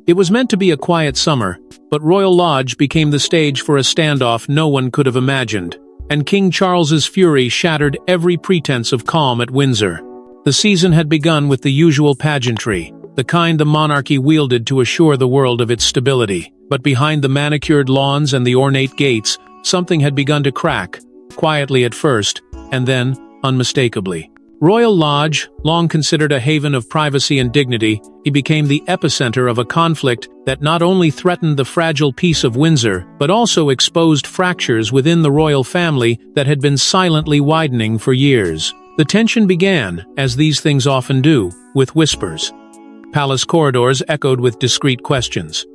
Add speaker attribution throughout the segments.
Speaker 1: It was meant to be a quiet summer, but Royal Lodge became the stage for a standoff no one could have imagined, and King Charles's fury shattered every pretense of calm at Windsor. The season had begun with the usual pageantry, the kind the monarchy wielded to assure the world of its stability. But behind the manicured lawns and the ornate gates, something had begun to crack, quietly at first, and then unmistakably. Royal Lodge, long considered a haven of privacy and dignity, it became the epicenter of a conflict that not only threatened the fragile peace of Windsor, but also exposed fractures within the royal family that had been silently widening for years. The tension began, as these things often do, with whispers. Palace corridors echoed with discreet questions.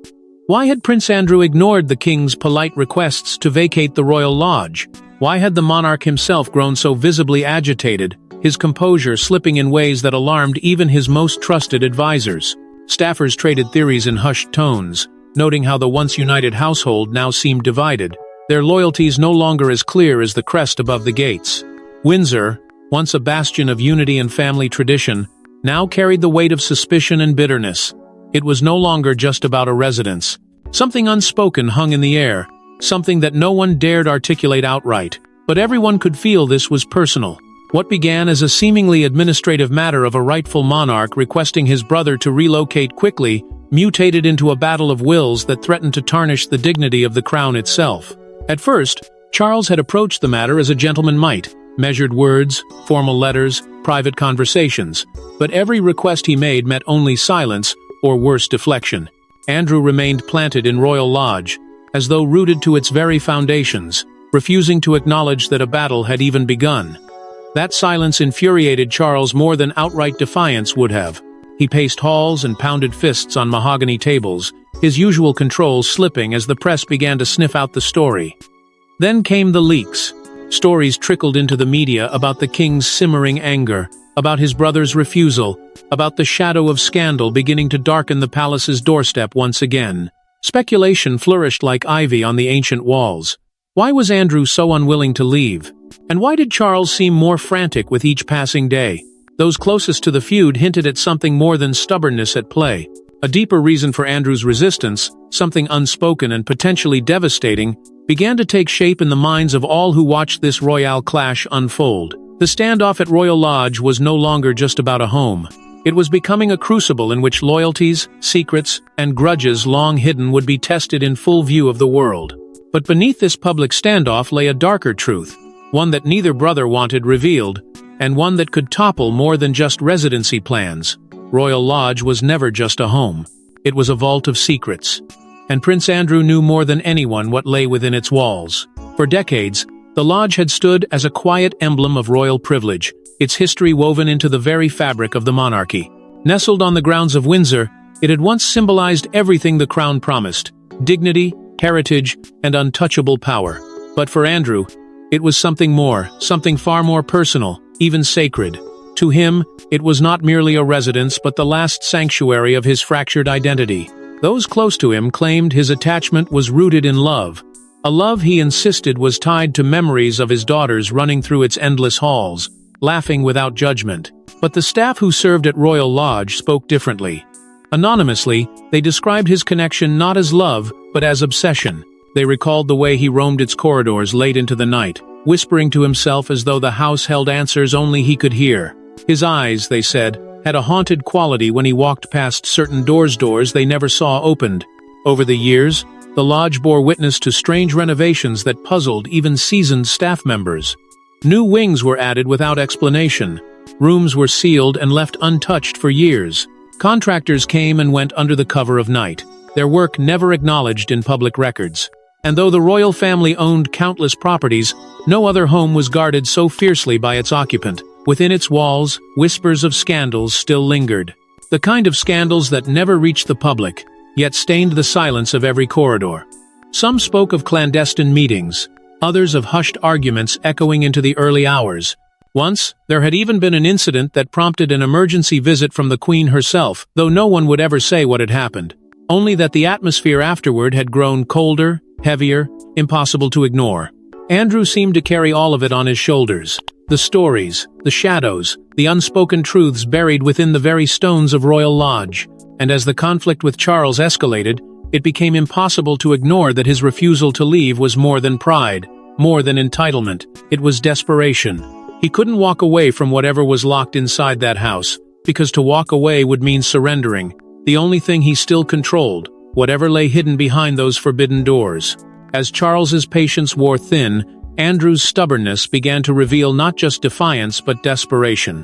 Speaker 1: Why had Prince Andrew ignored the king's polite requests to vacate the Royal Lodge? Why had the monarch himself grown so visibly agitated, his composure slipping in ways that alarmed even his most trusted advisors? Staffers traded theories in hushed tones, noting how the once united household now seemed divided, their loyalties no longer as clear as the crest above the gates. Windsor, once a bastion of unity and family tradition, now carried the weight of suspicion and bitterness. It was no longer just about a residence. Something unspoken hung in the air, something that no one dared articulate outright, but everyone could feel this was personal. What began as a seemingly administrative matter of a rightful monarch requesting his brother to relocate quickly mutated into a battle of wills that threatened to tarnish the dignity of the crown itself. At first, Charles had approached the matter as a gentleman might, measured words, formal letters, private conversations, but every request he made met only silence, or worse, deflection. Andrew remained planted in Royal Lodge, as though rooted to its very foundations, refusing to acknowledge that a battle had even begun. That silence infuriated Charles more than outright defiance would have. He paced halls and pounded fists on mahogany tables, his usual control slipping as the press began to sniff out the story. Then came the leaks. Stories trickled into the media about the king's simmering anger, about his brother's refusal, about the shadow of scandal beginning to darken the palace's doorstep once again. Speculation flourished like ivy on the ancient walls. Why was Andrew so unwilling to leave? And why did Charles seem more frantic with each passing day? Those closest to the feud hinted at something more than stubbornness at play. A deeper reason for Andrew's resistance, something unspoken and potentially devastating, began to take shape in the minds of all who watched this royal clash unfold. The standoff at Royal Lodge was no longer just about a home. It was becoming a crucible in which loyalties, secrets, and grudges long hidden would be tested in full view of the world. But beneath this public standoff lay a darker truth, one that neither brother wanted revealed, and one that could topple more than just residency plans. Royal Lodge was never just a home. It was a vault of secrets. And Prince Andrew knew more than anyone what lay within its walls. For decades, the lodge had stood as a quiet emblem of royal privilege, its history woven into the very fabric of the monarchy. Nestled on the grounds of Windsor, it had once symbolized everything the crown promised: dignity, heritage, and untouchable power. But for Andrew, it was something more, something far more personal, even sacred. To him, it was not merely a residence but the last sanctuary of his fractured identity. Those close to him claimed his attachment was rooted in love, a love he insisted was tied to memories of his daughters running through its endless halls, laughing without judgment. But the staff who served at Royal Lodge spoke differently. Anonymously, they described his connection not as love, but as obsession. They recalled the way he roamed its corridors late into the night, whispering to himself as though the house held answers only he could hear. His eyes, they said, had a haunted quality when he walked past certain doors they never saw opened. Over the years, the lodge bore witness to strange renovations that puzzled even seasoned staff members. New wings were added without explanation. Rooms were sealed and left untouched for years. Contractors came and went under the cover of night, their work never acknowledged in public records. And though the royal family owned countless properties, no other home was guarded so fiercely by its occupant. Within its walls, whispers of scandals still lingered. The kind of scandals that never reached the public, yet stained the silence of every corridor. Some spoke of clandestine meetings, others of hushed arguments echoing into the early hours. Once, there had even been an incident that prompted an emergency visit from the Queen herself, though no one would ever say what had happened. Only that the atmosphere afterward had grown colder, heavier, impossible to ignore. Andrew seemed to carry all of it on his shoulders. The stories, the shadows, the unspoken truths buried within the very stones of Royal Lodge. and as the conflict with Charles escalated, it became impossible to ignore that his refusal to leave was more than pride, more than entitlement. It was desperation. He couldn't walk away from whatever was locked inside that house, because to walk away would mean surrendering the only thing he still controlled, whatever lay hidden behind those forbidden doors. As Charles's patience wore thin, Andrew's stubbornness began to reveal not just defiance but desperation.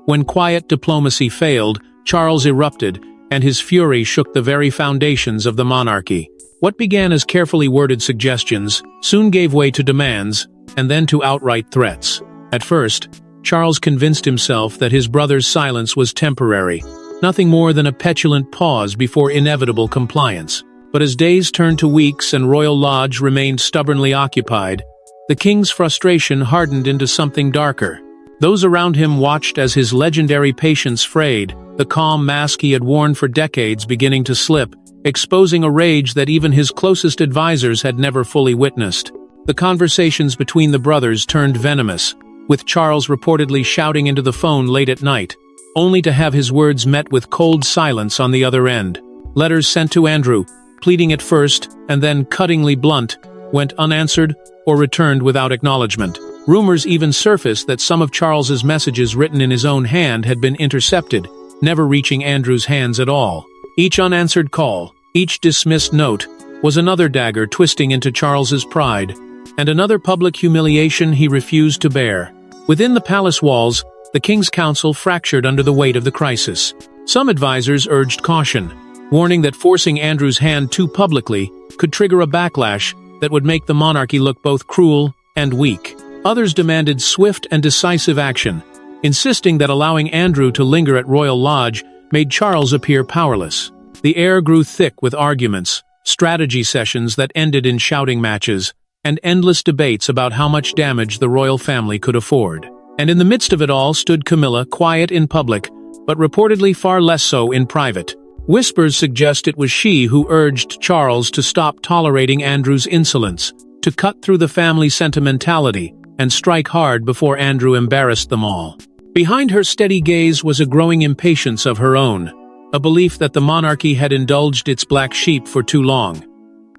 Speaker 1: When quiet diplomacy failed, Charles erupted, and his fury shook the very foundations of the monarchy. What began as carefully worded suggestions soon gave way to demands, and then to outright threats. At first, Charles convinced himself that his brother's silence was temporary, nothing more than a petulant pause before inevitable compliance. But as days turned to weeks and Royal Lodge remained stubbornly occupied, the king's frustration hardened into something darker. Those around him watched as his legendary patience frayed, the calm mask he had worn for decades beginning to slip, exposing a rage that even his closest advisors had never fully witnessed. The conversations between the brothers turned venomous, with Charles reportedly shouting into the phone late at night, only to have his words met with cold silence on the other end. Letters sent to Andrew, pleading at first, and then cuttingly blunt, went unanswered or returned without acknowledgement. Rumors even surfaced that some of Charles's messages written in his own hand had been intercepted, never reaching Andrew's hands at all. Each unanswered call, each dismissed note, was another dagger twisting into Charles's pride, and another public humiliation he refused to bear. Within the palace walls, the king's council fractured under the weight of the crisis. Some advisors urged caution, warning that forcing Andrew's hand too publicly could trigger a backlash that would make the monarchy look both cruel and weak. Others demanded swift and decisive action, insisting that allowing Andrew to linger at Royal Lodge made Charles appear powerless. The air grew thick with arguments, strategy sessions that ended in shouting matches, and endless debates about how much damage the royal family could afford. And in the midst of it all stood Camilla, quiet in public, but reportedly far less so in private. Whispers suggest it was she who urged Charles to stop tolerating Andrew's insolence, to cut through the family sentimentality, and strike hard before Andrew embarrassed them all. Behind her steady gaze was a growing impatience of her own, a belief that the monarchy had indulged its black sheep for too long.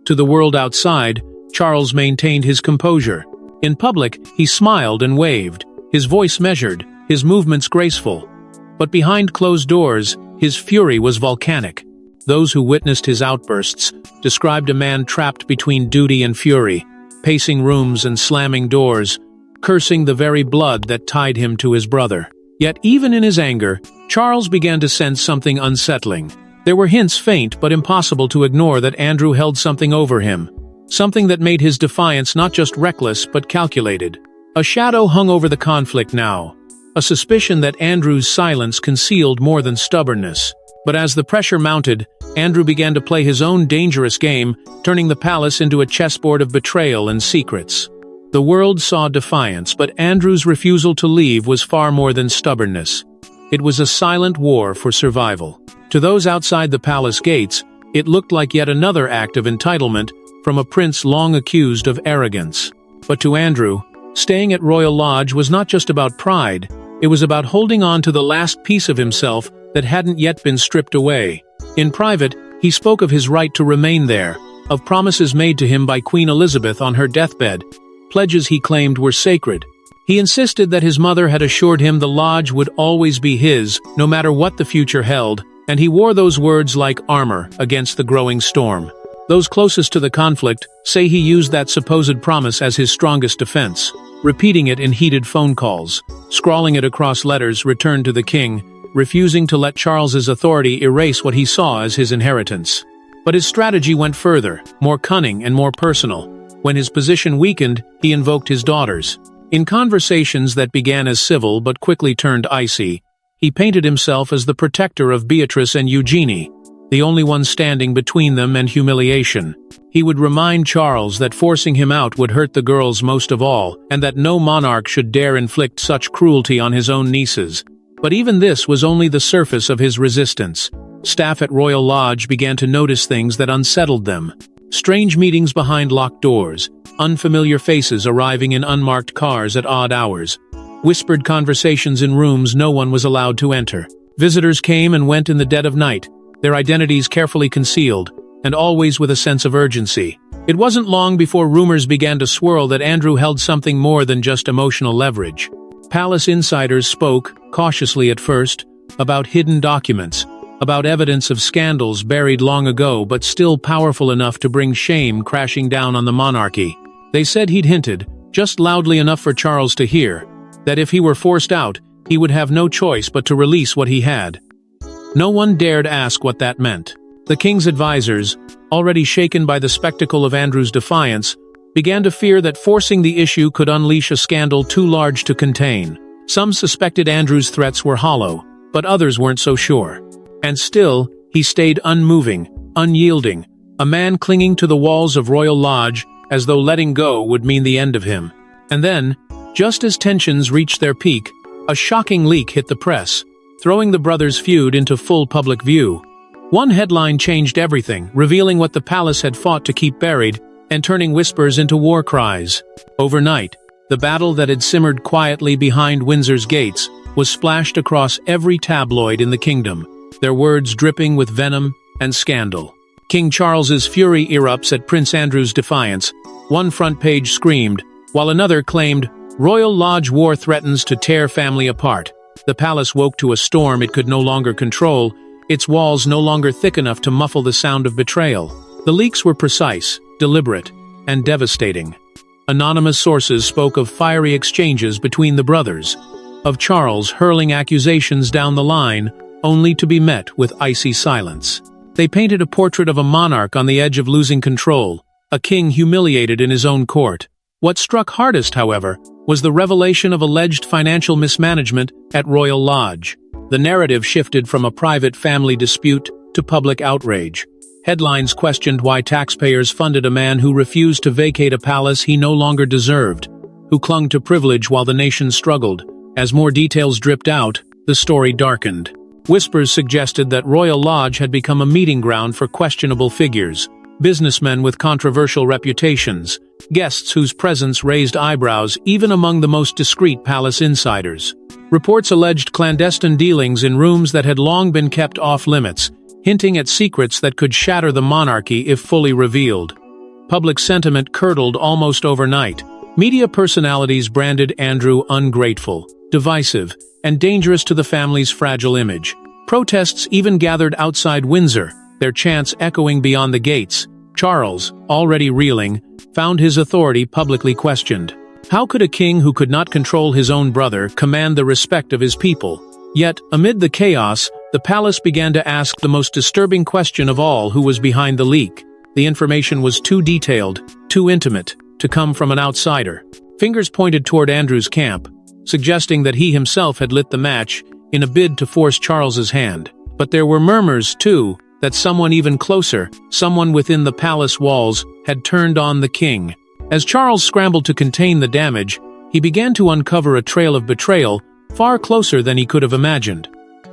Speaker 1: To the world outside, Charles maintained his composure. In public, he smiled and waved, his voice measured, his movements graceful. But behind closed doors, his fury was volcanic. Those who witnessed his outbursts described a man trapped between duty and fury, pacing rooms and slamming doors, cursing the very blood that tied him to his brother. Yet even in his anger, Charles began to sense something unsettling. There were hints, faint but impossible to ignore, that Andrew held something over him, something that made his defiance not just reckless but calculated. A shadow hung over the conflict now, a suspicion that Andrew's silence concealed more than stubbornness. But as the pressure mounted, Andrew began to play his own dangerous game, turning the palace into a chessboard of betrayal and secrets. The world saw defiance, but Andrew's refusal to leave was far more than stubbornness. It was a silent war for survival. To those outside the palace gates, it looked like yet another act of entitlement from a prince long accused of arrogance. But to Andrew, staying at Royal Lodge was not just about pride, it was about holding on to the last piece of himself that hadn't yet been stripped away. In private, he spoke of his right to remain there, of promises made to him by Queen Elizabeth on her deathbed, pledges he claimed were sacred. He insisted that his mother had assured him the lodge would always be his, no matter what the future held, and he wore those words like armor against the growing storm. Those closest to the conflict say he used that supposed promise as his strongest defense, repeating it in heated phone calls, scrawling it across letters returned to the king, refusing to let Charles's authority erase what he saw as his inheritance. But his strategy went further, more cunning and more personal. When his position weakened, he invoked his daughters. In conversations that began as civil but quickly turned icy, he painted himself as the protector of Beatrice and Eugenie, the only one standing between them and humiliation. He would remind Charles that forcing him out would hurt the girls most of all, and that no monarch should dare inflict such cruelty on his own nieces. But even this was only the surface of his resistance. Staff at Royal Lodge began to notice things that unsettled them. Strange meetings behind locked doors, unfamiliar faces arriving in unmarked cars at odd hours, whispered conversations in rooms no one was allowed to enter. Visitors came and went in the dead of night, their identities carefully concealed, and always with a sense of urgency. It wasn't long before rumors began to swirl that Andrew held something more than just emotional leverage. Palace insiders spoke, cautiously at first, about hidden documents, about evidence of scandals buried long ago but still powerful enough to bring shame crashing down on the monarchy. They said he'd hinted, just loudly enough for Charles to hear, that if he were forced out, he would have no choice but to release what he had. No one dared ask what that meant. The king's advisors, already shaken by the spectacle of Andrew's defiance, began to fear that forcing the issue could unleash a scandal too large to contain. Some suspected Andrew's threats were hollow, but others weren't so sure. And still, he stayed unmoving, unyielding, a man clinging to the walls of Royal Lodge as though letting go would mean the end of him. And then, just as tensions reached their peak, a shocking leak hit the press, throwing the brothers' feud into full public view. One headline changed everything, revealing what the palace had fought to keep buried and turning whispers into war cries. Overnight, the battle that had simmered quietly behind Windsor's gates was splashed across every tabloid in the kingdom, their words dripping with venom and scandal. King Charles's fury erupts at Prince Andrew's defiance. One front page screamed, while another claimed, "Royal Lodge war threatens to tear family apart." The palace woke to a storm it could no longer control, its walls no longer thick enough to muffle the sound of betrayal. The leaks were precise, deliberate, and devastating. Anonymous sources spoke of fiery exchanges between the brothers, of Charles hurling accusations down the line, only to be met with icy silence. They painted a portrait of a monarch on the edge of losing control, a king humiliated in his own court. What struck hardest, however, was the revelation of alleged financial mismanagement at Royal Lodge. The narrative shifted from a private family dispute to public outrage. Headlines questioned why taxpayers funded a man who refused to vacate a palace he no longer deserved, who clung to privilege while the nation struggled. As more details dripped out, the story darkened. Whispers suggested that Royal Lodge had become a meeting ground for questionable figures, businessmen with controversial reputations, guests whose presence raised eyebrows even among the most discreet palace insiders. Reports alleged clandestine dealings in rooms that had long been kept off-limits, hinting at secrets that could shatter the monarchy if fully revealed. Public sentiment curdled almost overnight. Media personalities branded Andrew ungrateful, divisive, and dangerous to the family's fragile image. Protests even gathered outside Windsor, their chants echoing beyond the gates. Charles, already reeling, found his authority publicly questioned. How could a king who could not control his own brother command the respect of his people? Yet, amid the chaos, the palace began to ask the most disturbing question of all: who was behind the leak? The information was too detailed, too intimate, to come from an outsider. Fingers pointed toward Andrew's camp, suggesting that he himself had lit the match in a bid to force Charles's hand. But there were murmurs, too, that someone even closer, someone within the palace walls, had turned on the king. As Charles scrambled to contain the damage, he began to uncover a trail of betrayal far closer than he could have imagined.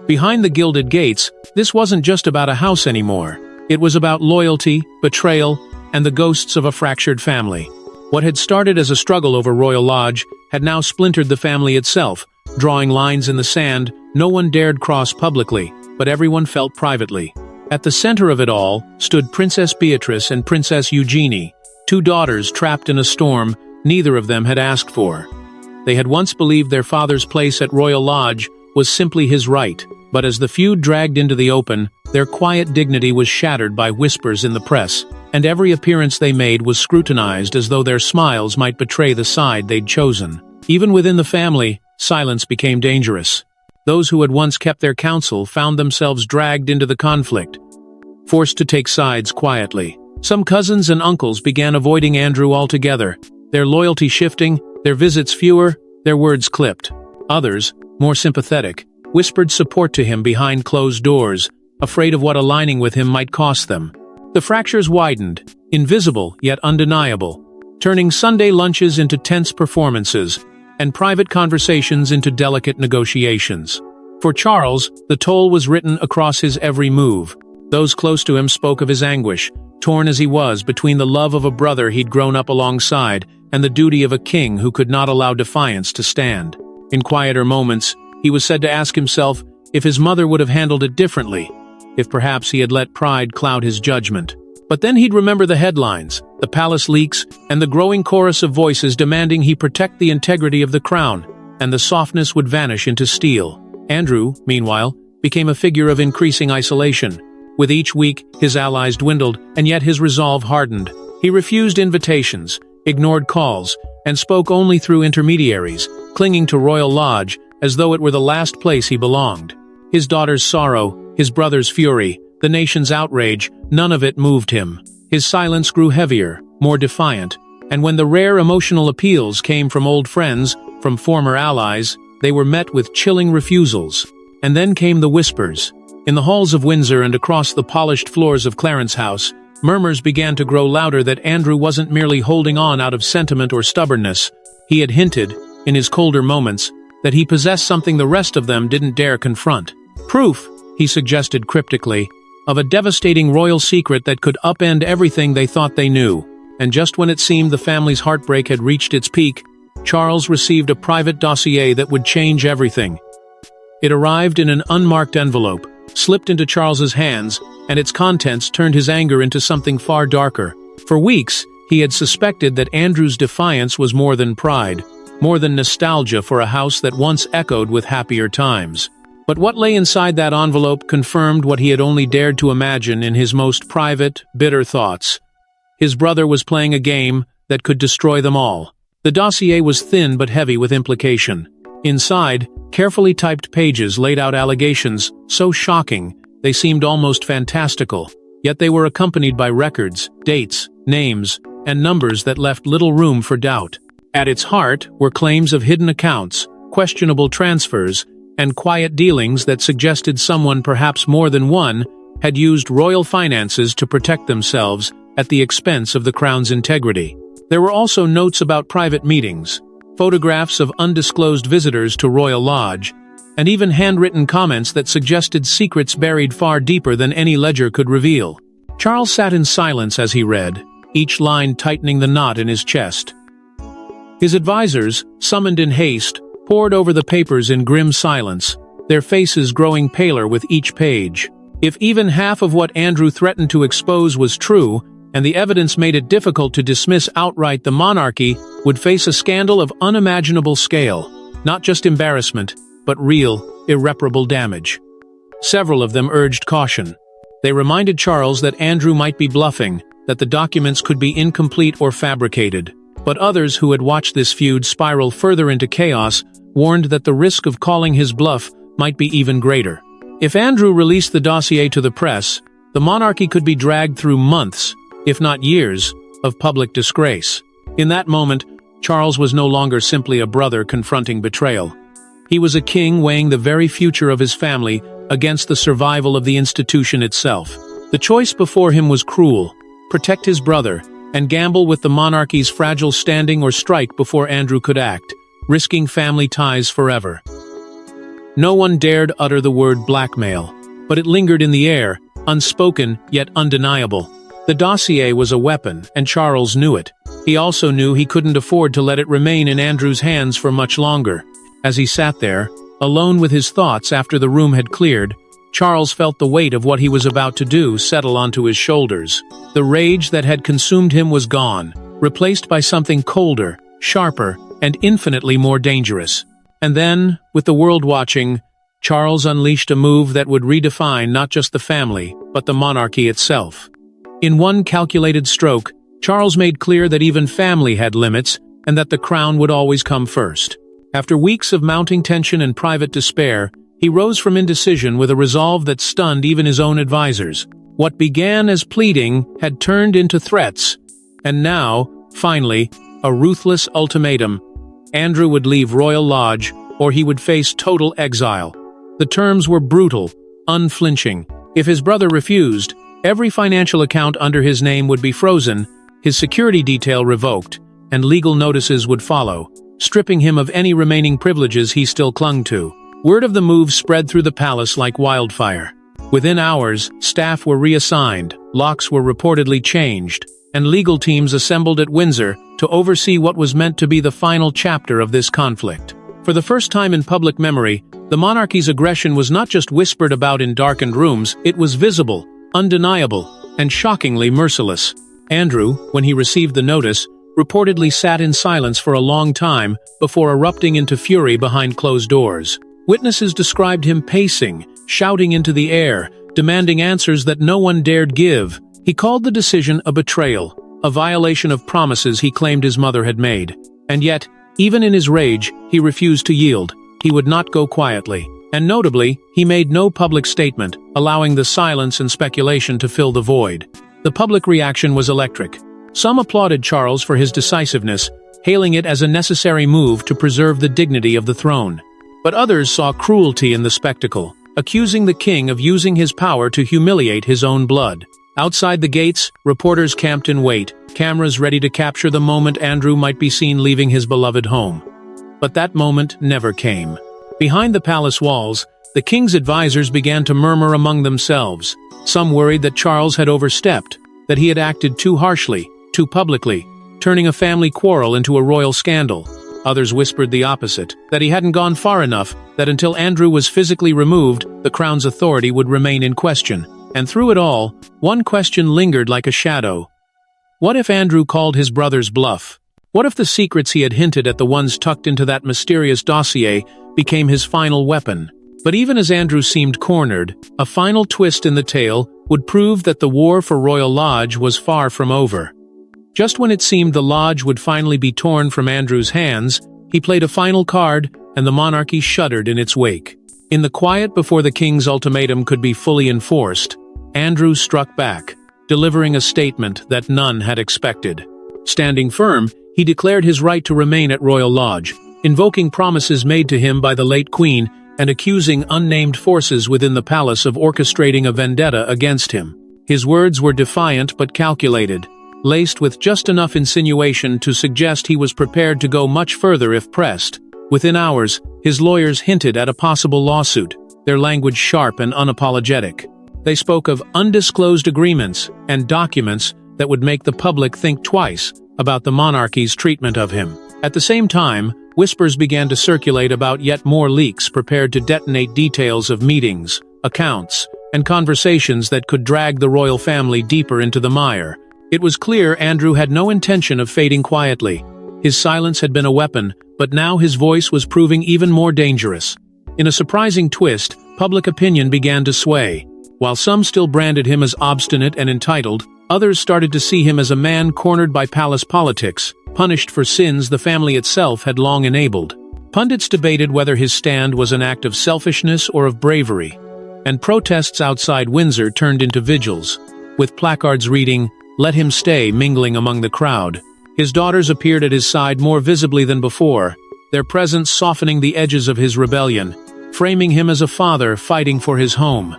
Speaker 1: Behind the gilded gates, this wasn't just about a house anymore. It was about loyalty, betrayal, and the ghosts of a fractured family. What had started as a struggle over Royal Lodge had now splintered the family itself, drawing lines in the sand no one dared cross publicly, but everyone felt privately. At the center of it all stood Princess Beatrice and Princess Eugenie, two daughters trapped in a storm neither of them had asked for. They had once believed their father's place at Royal Lodge was simply his right, but as the feud dragged into the open, their quiet dignity was shattered by whispers in the press, and every appearance they made was scrutinized as though their smiles might betray the side they'd chosen. Even within the family, silence became dangerous. Those who had once kept their counsel found themselves dragged into the conflict, forced to take sides quietly. Some cousins and uncles began avoiding Andrew altogether, their loyalty shifting, their visits fewer, their words clipped. Others, more sympathetic, whispered support to him behind closed doors, afraid of what aligning with him might cost them. The fractures widened, invisible yet undeniable, turning Sunday lunches into tense performances, and private conversations into delicate negotiations. For Charles, the toll was written across his every move. Those close to him spoke of his anguish, torn as he was between the love of a brother he'd grown up alongside and the duty of a king who could not allow defiance to stand. In quieter moments, he was said to ask himself if his mother would have handled it differently, if perhaps he had let pride cloud his judgment. But then he'd remember the headlines, the palace leaks, and the growing chorus of voices demanding he protect the integrity of the crown, and the softness would vanish into steel. Andrew, meanwhile, became a figure of increasing isolation. With each week, his allies dwindled, and yet his resolve hardened. He refused invitations, ignored calls, and spoke only through intermediaries, clinging to Royal Lodge as though it were the last place he belonged. His daughter's sorrow, his brother's fury, the nation's outrage, none of it moved him. His silence grew heavier, more defiant, and when the rare emotional appeals came from old friends, from former allies, they were met with chilling refusals. And then came the whispers. In the halls of Windsor and across the polished floors of Clarence House, murmurs began to grow louder that Andrew wasn't merely holding on out of sentiment or stubbornness. He had hinted, in his colder moments, that he possessed something the rest of them didn't dare confront. Proof, he suggested cryptically, of a devastating royal secret that could upend everything they thought they knew. And just when it seemed the family's heartbreak had reached its peak, Charles received a private dossier that would change everything. It arrived in an unmarked envelope, slipped into Charles's hands, and its contents turned his anger into something far darker. For weeks, he had suspected that Andrew's defiance was more than pride, more than nostalgia for a house that once echoed with happier times. But what lay inside that envelope confirmed what he had only dared to imagine in his most private, bitter thoughts. His brother was playing a game that could destroy them all. The dossier was thin but heavy with implication. Inside, carefully typed pages laid out allegations, so shocking, they seemed almost fantastical. Yet they were accompanied by records, dates, names, and numbers that left little room for doubt. At its heart were claims of hidden accounts, questionable transfers, and quiet dealings that suggested someone, perhaps more than one, had used royal finances to protect themselves at the expense of the crown's integrity. There were also notes about private meetings, photographs of undisclosed visitors to Royal Lodge, and even handwritten comments that suggested secrets buried far deeper than any ledger could reveal. Charles sat in silence as he read, each line tightening the knot in his chest. His advisors, summoned in haste, pored over the papers in grim silence, their faces growing paler with each page. If even half of what Andrew threatened to expose was true, and the evidence made it difficult to dismiss outright, the monarchy would face a scandal of unimaginable scale, not just embarrassment, but real, irreparable damage. Several of them urged caution. They reminded Charles that Andrew might be bluffing, that the documents could be incomplete or fabricated. But others who had watched this feud spiral further into chaos warned that the risk of calling his bluff might be even greater. If Andrew released the dossier to the press, the monarchy could be dragged through months, if not years, of public disgrace. In that moment, Charles was no longer simply a brother confronting betrayal. He was a king weighing the very future of his family against the survival of the institution itself. The choice before him was cruel: protect his brother, and gamble with the monarchy's fragile standing, or strike before Andrew could act, risking family ties forever. No one dared utter the word blackmail, but it lingered in the air, unspoken yet undeniable. The dossier was a weapon, and Charles knew it. He also knew he couldn't afford to let it remain in Andrew's hands for much longer. As he sat there, alone with his thoughts after the room had cleared, Charles felt the weight of what he was about to do settle onto his shoulders. The rage that had consumed him was gone, replaced by something colder, sharper, and infinitely more dangerous. And then, with the world watching, Charles unleashed a move that would redefine not just the family, but the monarchy itself. In one calculated stroke, Charles made clear that even family had limits, and that the crown would always come first. After weeks of mounting tension and private despair, he rose from indecision with a resolve that stunned even his own advisors. What began as pleading had turned into threats, and now, finally, a ruthless ultimatum. Andrew would leave Royal Lodge, or he would face total exile. The terms were brutal, unflinching. If his brother refused, every financial account under his name would be frozen, his security detail revoked, and legal notices would follow, stripping him of any remaining privileges he still clung to. Word of the move spread through the palace like wildfire. Within hours, staff were reassigned, locks were reportedly changed, and legal teams assembled at Windsor to oversee what was meant to be the final chapter of this conflict. For the first time in public memory, The monarchy's aggression was not just whispered about in darkened rooms, it was visible, undeniable, and shockingly merciless. Andrew, when he received the notice, reportedly sat in silence for a long time before erupting into fury behind closed doors. Witnesses described him pacing, shouting into the air, demanding answers that no one dared give. He called the decision a betrayal, a violation of promises he claimed his mother had made. And yet, even in his rage, he refused to yield. He would not go quietly. And notably, he made no public statement, allowing the silence and speculation to fill the void. The public reaction was electric. Some applauded Charles for his decisiveness, hailing it as a necessary move to preserve the dignity of the throne. But others saw cruelty in the spectacle, accusing the king of using his power to humiliate his own blood. Outside the gates, reporters camped in wait, cameras ready to capture the moment Andrew might be seen leaving his beloved home. But that moment never came. Behind the palace walls, the king's advisors began to murmur among themselves. Some worried that Charles had overstepped, that he had acted too harshly, too publicly, turning a family quarrel into a royal scandal. Others whispered the opposite, that he hadn't gone far enough, that until Andrew was physically removed, the crown's authority would remain in question. And through it all, one question lingered like a shadow. What if Andrew called his brother's bluff? What if the secrets he had hinted at, the ones tucked into that mysterious dossier, became his final weapon? But even as Andrew seemed cornered, a final twist in the tale would prove that the war for Royal Lodge was far from over. Just when it seemed the lodge would finally be torn from Andrew's hands, he played a final card, and the monarchy shuddered in its wake. In the quiet before the king's ultimatum could be fully enforced, Andrew struck back, delivering a statement that none had expected. Standing firm, he declared his right to remain at Royal Lodge, invoking promises made to him by the late queen and accusing unnamed forces within the palace of orchestrating a vendetta against him. His words were defiant but calculated, laced with just enough insinuation to suggest he was prepared to go much further if pressed. Within hours, his lawyers hinted at a possible lawsuit, their language sharp and unapologetic. They spoke of undisclosed agreements and documents that would make the public think twice about the monarchy's treatment of him. At the same time, whispers began to circulate about yet more leaks prepared to detonate details of meetings, accounts, and conversations that could drag the royal family deeper into the mire. It was clear Andrew had no intention of fading quietly. His silence had been a weapon, but now his voice was proving even more dangerous. In a surprising twist, public opinion began to sway. While some still branded him as obstinate and entitled, others started to see him as a man cornered by palace politics, punished for sins the family itself had long enabled. Pundits debated whether his stand was an act of selfishness or of bravery, and protests outside Windsor turned into vigils, with placards reading, "Let him stay," mingling among the crowd. His daughters appeared at his side more visibly than before, their presence softening the edges of his rebellion, framing him as a father fighting for his home.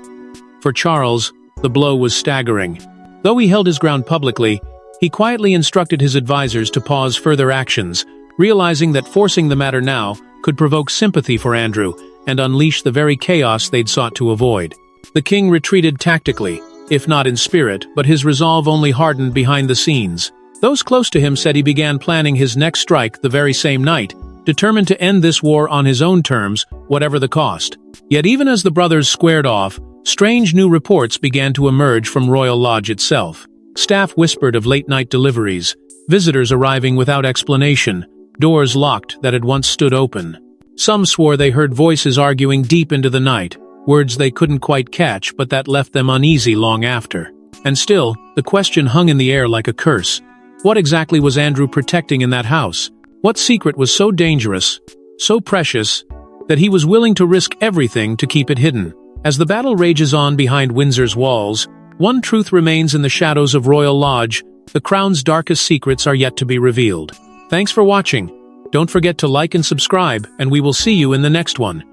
Speaker 1: For Charles, the blow was staggering. Though he held his ground publicly, he quietly instructed his advisors to pause further actions, realizing that forcing the matter now could provoke sympathy for Andrew and unleash the very chaos they'd sought to avoid. The king retreated tactically, if not in spirit, but his resolve only hardened behind the scenes. Those close to him said he began planning his next strike the very same night, determined to end this war on his own terms, whatever the cost. Yet even as the brothers squared off, strange new reports began to emerge from Royal Lodge itself. Staff whispered of late-night deliveries, visitors arriving without explanation, doors locked that had once stood open. Some swore they heard voices arguing deep into the night, words they couldn't quite catch but that left them uneasy long after. And still, the question hung in the air like a curse. What exactly was Andrew protecting in that house? What secret was so dangerous, so precious, that he was willing to risk everything to keep it hidden? As the battle rages on behind Windsor's walls, one truth remains in the shadows of Royal Lodge: the crown's darkest secrets are yet to be revealed. Thanks for watching. Don't forget to like and subscribe, and we will see you in the next one.